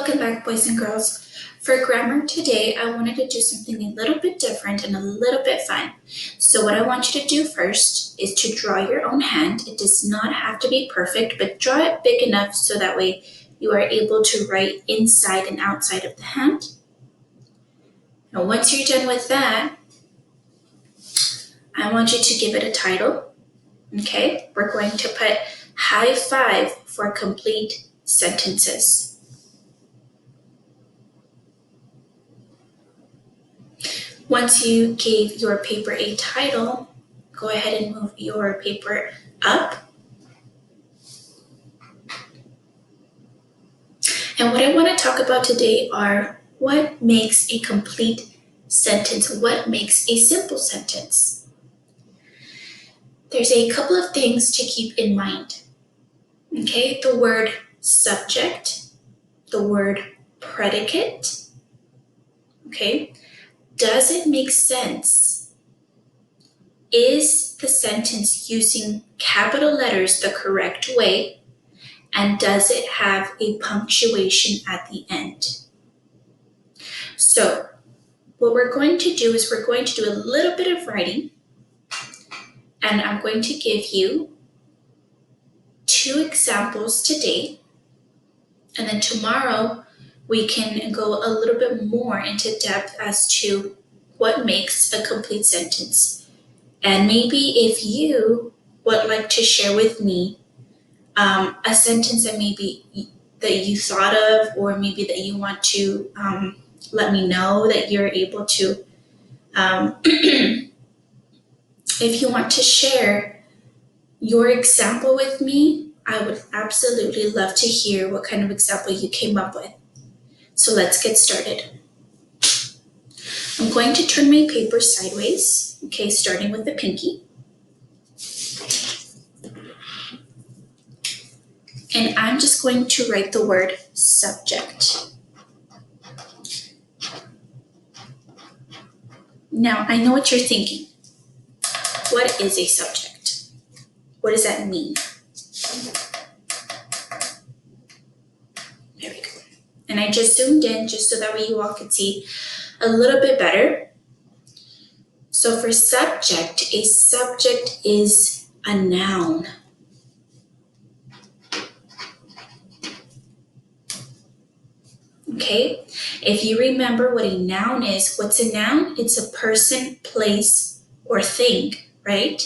Welcome back, boys and girls. For grammar today, I wanted to do something a little bit different and a little bit fun. So what I want you to do first is to draw your own hand. It does not have to be perfect, but draw it big enough so that way you are able to write inside and outside of the hand. Now, once you're done with that, I want you to give it a title. Okay, we're going to put high five for complete sentences. Once you gave your paper a title, go ahead and move your paper up. And what I want to talk about today are what makes a complete sentence, what makes a simple sentence. There's a couple of things to keep in mind. Okay, the word subject, the word predicate. Okay, does it make sense? Is the sentence using capital letters the correct way? And does it have a punctuation at the end? So what we're going to do is we're going to do a little bit of writing, and I'm going to give you 2 examples today, and then tomorrow we can go a little bit more into depth as to what makes a complete sentence. And maybe if you would like to share with me a sentence that maybe that you thought of, or maybe that you want to let me know that you're able to, if you want to share your example with me, I would absolutely love to hear what kind of example you came up with. So let's get started. I'm going to turn my paper sideways, okay, starting with the pinky. And I'm just going to write the word subject. Now, I know what you're thinking. What is a subject? What does that mean? There we go. And I just zoomed in just so that way you all could see a little bit better. So for subject, a subject is a noun. Okay, if you remember what a noun is, what's a noun? It's a person, place, or thing, right?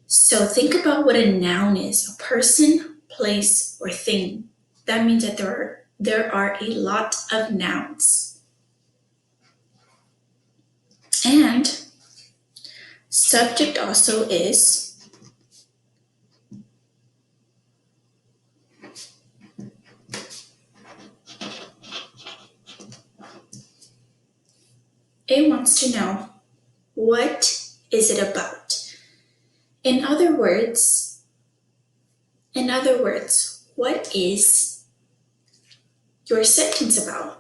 So think about what a noun is, a person, place, or thing. That means that there are a lot of nouns. And subject also is it wants to know, what is it about? In other words, what is your sentence about?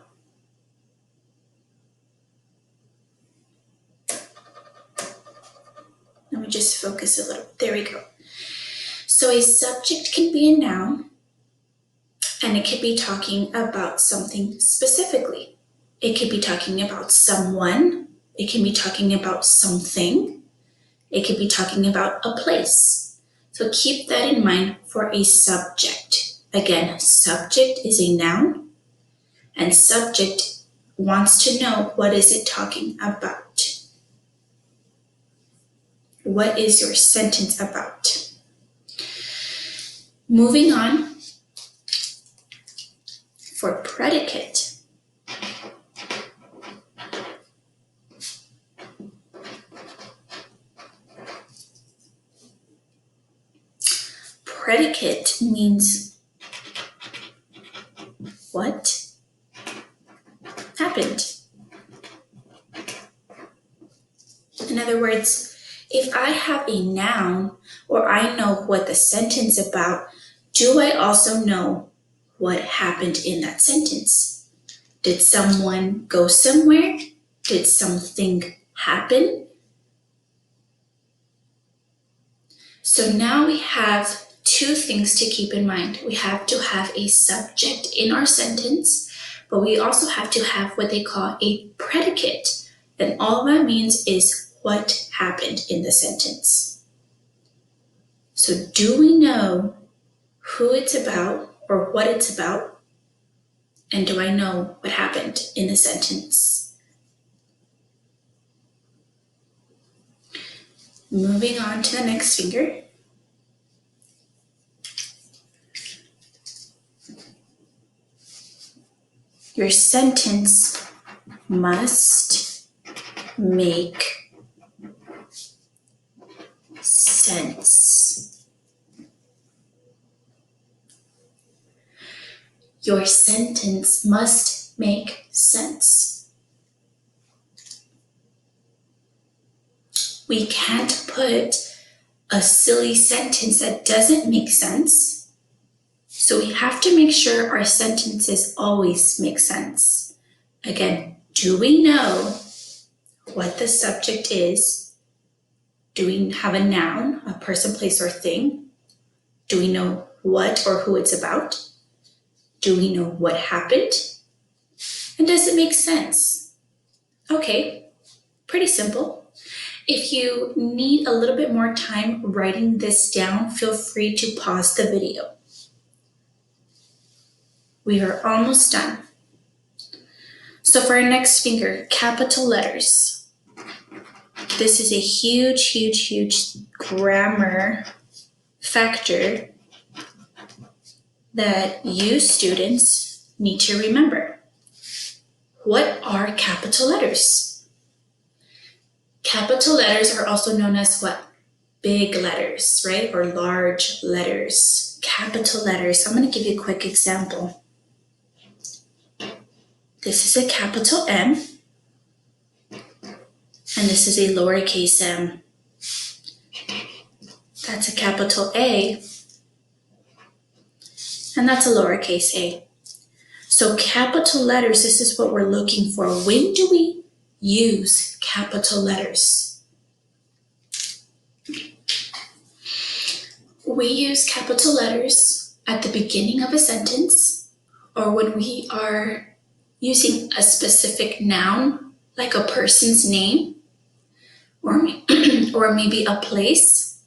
Let me just focus a little. There we go. So a subject can be a noun, and it could be talking about something specifically. It could be talking about someone. It can be talking about something. It could be talking about a place. So keep that in mind for a subject. Again, subject is a noun, and subject wants to know, what is it talking about? What is your sentence about? Moving on, for predicate. Predicate means what happened. In other words, if I have a noun or I know what the sentence is about, do I also know what happened in that sentence? Did someone go somewhere? Did something happen? So now we have 2 things to keep in mind. We have to have a subject in our sentence, but we also have to have what they call a predicate. And all that means is what happened in the sentence. So do we know who it's about or what it's about? And do I know what happened in the sentence? Moving on to the next finger. Your sentence must make sense. Your sentence must make sense. We can't put a silly sentence that doesn't make sense. So we have to make sure our sentences always make sense. Again, do we know what the subject is? Do we have a noun, a person, place, or thing? Do we know what or who it's about? Do we know what happened? And does it make sense? Okay, pretty simple. If you need a little bit more time writing this down, feel free to pause the video. We are almost done. So for our next finger, capital letters. This is a huge grammar factor that you students need to remember. What are capital letters? Capital letters are also known as what? Big letters, right? Or large letters. Capital letters. I'm going to give you a quick example. This is a capital M, and this is a lowercase m. That's a capital A, and that's a lowercase a. So capital letters, this is what we're looking for. When do we use capital letters? We use capital letters at the beginning of a sentence, or when we are using a specific noun, like a person's name, or maybe a place.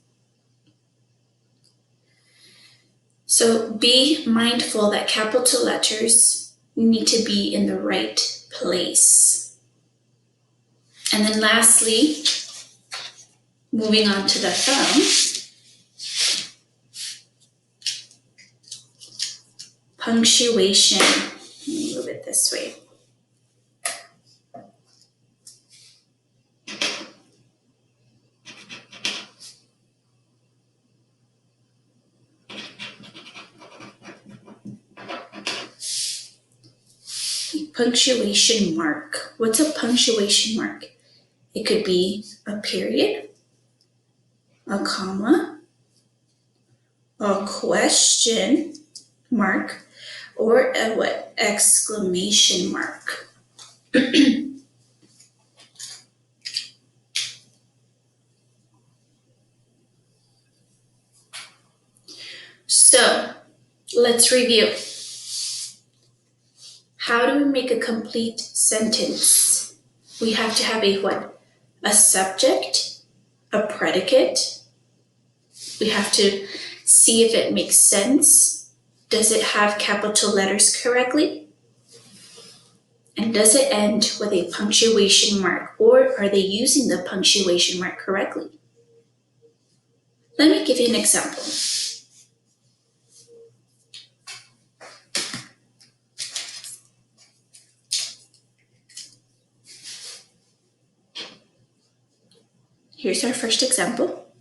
So be mindful that capital letters need to be in the right place. And then lastly, moving on to the thumb, punctuation. Let me move it this way. Punctuation mark. What's a punctuation mark? It could be a period, a comma, a question mark, or a what? Exclamation mark. So let's review. How do we make a complete sentence? We have to have a what? A subject, a predicate. We have to see if it makes sense. Does it have capital letters correctly? And does it end with a punctuation mark, or are they using the punctuation mark correctly? Let me give you an example. Here's our first example.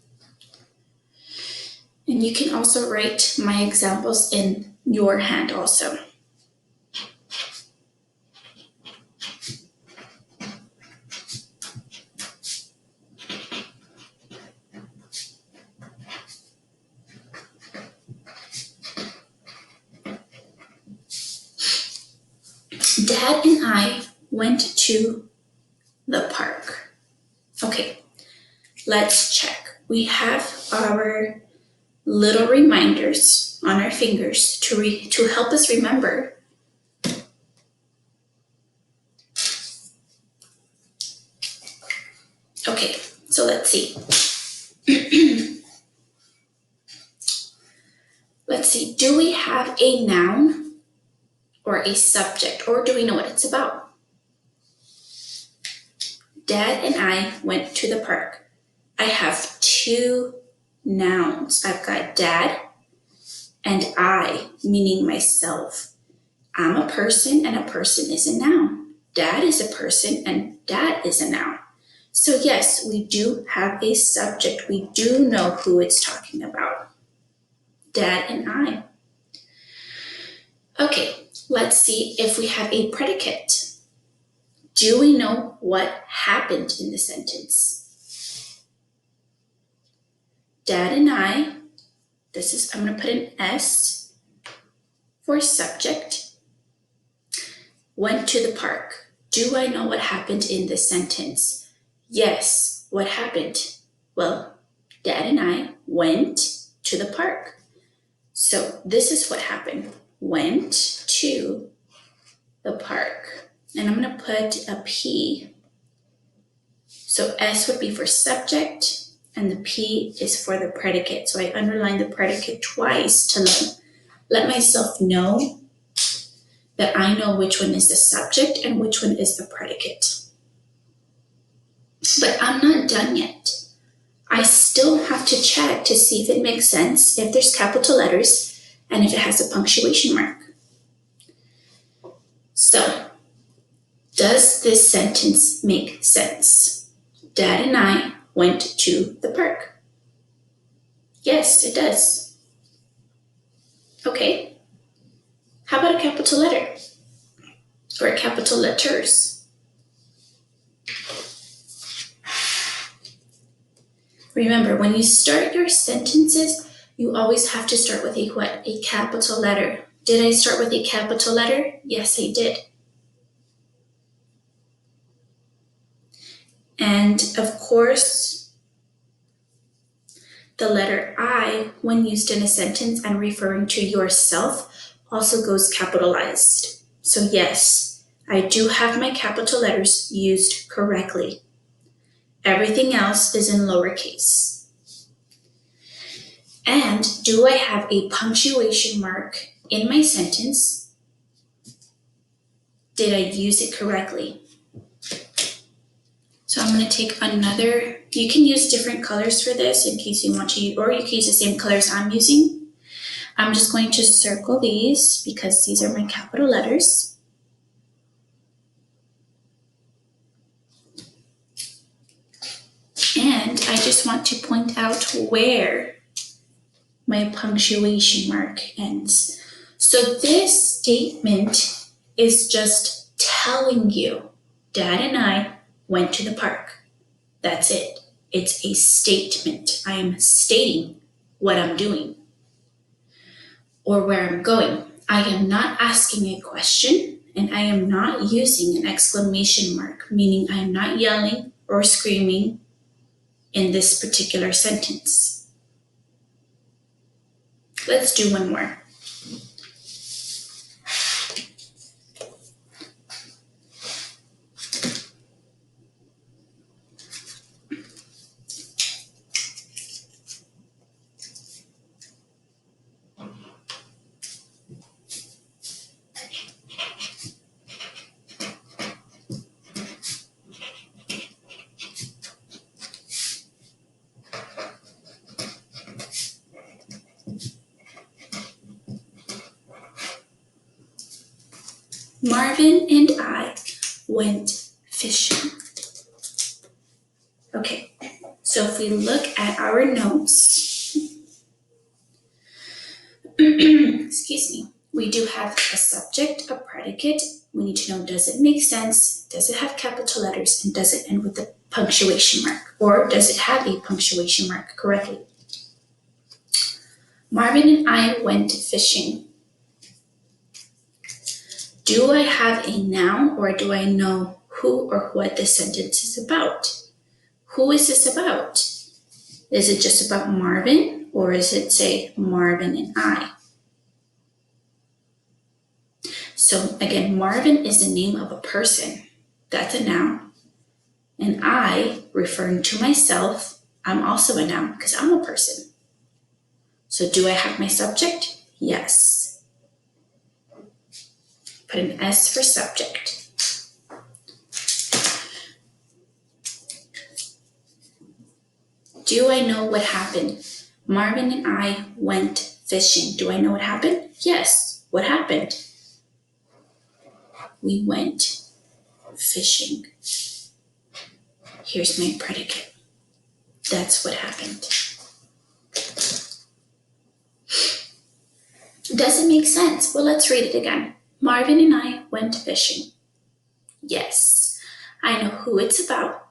And you can also write my examples in your hand also. Dad and I went to the park. Okay, let's check. We have our little reminders on our fingers to help us remember Okay, so let's see. Let's see, do we have a noun or a subject, or do we know what it's about? Dad and I went to the park. I have two nouns. I've got dad and I, meaning myself. I'm a person and a person is a noun. Dad is a person and dad is a noun. So yes, we do have a subject. We do know who it's talking about. Dad and I. Okay, let's see if we have a predicate. Do we know what happened in the sentence? Dad and I, I'm going to put an S for subject, went to the park. Do I know what happened in the sentence? Yes, what happened? Well, Dad and I went to the park. So this is what happened. Went to the park. And I'm going to put a P. So S would be for subject, and the P is for the predicate. So I underline the predicate twice to let myself know that I know which one is the subject and which one is the predicate. But I'm not done yet. I still have to check to see if it makes sense, if there's capital letters, and if it has a punctuation mark. So, does this sentence make sense? Dad and I went to the park. Yes, it does. Okay. How about a capital letter? Or capital letters? Remember, when you start your sentences, you always have to start with a capital letter. Did I start with a capital letter? Yes, I did. And of course, the letter I, when used in a sentence and referring to yourself, also goes capitalized. So yes, I do have my capital letters used correctly. Everything else is in lowercase. And do I have a punctuation mark in my sentence? Did I use it correctly? So I'm going to take another, you can use different colors for this in case you want to, or you can use the same colors I'm using. I'm just going to circle these because these are my capital letters. And I just want to point out where my punctuation mark ends. So this statement is just telling you, Dad and I went to the park. That's it. It's a statement. I am stating what I'm doing or where I'm going. I am not asking a question and I am not using an exclamation mark, meaning I am not yelling or screaming in this particular sentence. Let's do one more. Marvin and I went fishing. Okay, so if we look at our notes, excuse me, we do have a subject, a predicate. We need to know, does it make sense? Does it have capital letters? And does it end with a punctuation mark? Or does it have a punctuation mark correctly? Marvin and I went fishing. Do I have a noun or do I know who or what this sentence is about? Who is this about? Is it just about Marvin or is it say Marvin and I? So again, Marvin is the name of a person. That's a noun. And I, referring to myself, I'm also a noun because I'm a person. So do I have my subject? Yes. Put an S for subject. Do I know what happened? Marvin and I went fishing. Do I know what happened? Yes. What happened? We went fishing. Here's my predicate. That's what happened. Does it make sense? Well, let's read it again. Marvin and I went fishing. Yes. I know who it's about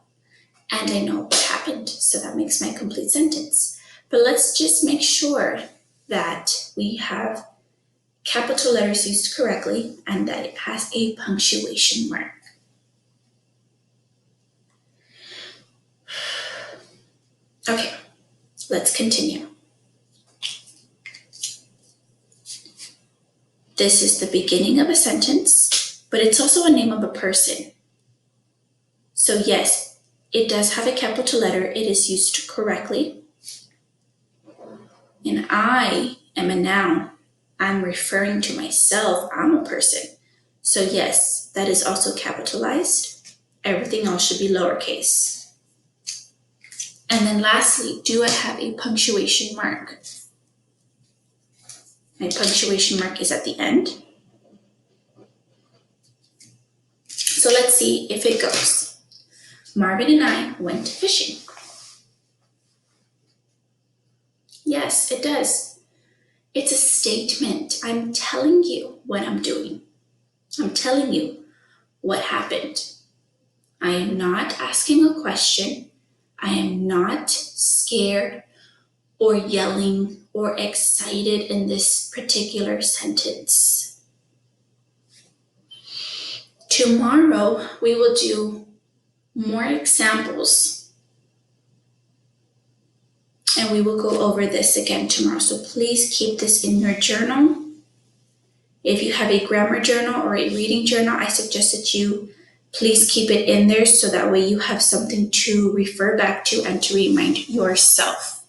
and I know what happened. So that makes my complete sentence. But let's just make sure that we have capital letters used correctly and that it has a punctuation mark. Okay, let's continue. This is the beginning of a sentence, but it's also a name of a person. So yes, it does have a capital letter. It is used correctly. And I am a noun. I'm referring to myself. I'm a person. So yes, that is also capitalized. Everything else should be lowercase. And then lastly, do I have a punctuation mark? My punctuation mark is at the end. So let's see if it goes. Marvin and I went fishing. Yes, it does. It's a statement. I'm telling you what I'm doing. I'm telling you what happened. I am not asking a question. I am not scared or yelling or excited in this particular sentence. Tomorrow, we will do more examples and we will go over this again tomorrow. So please keep this in your journal. If you have a grammar journal or a reading journal, I suggest that you please keep it in there so that way you have something to refer back to and to remind yourself.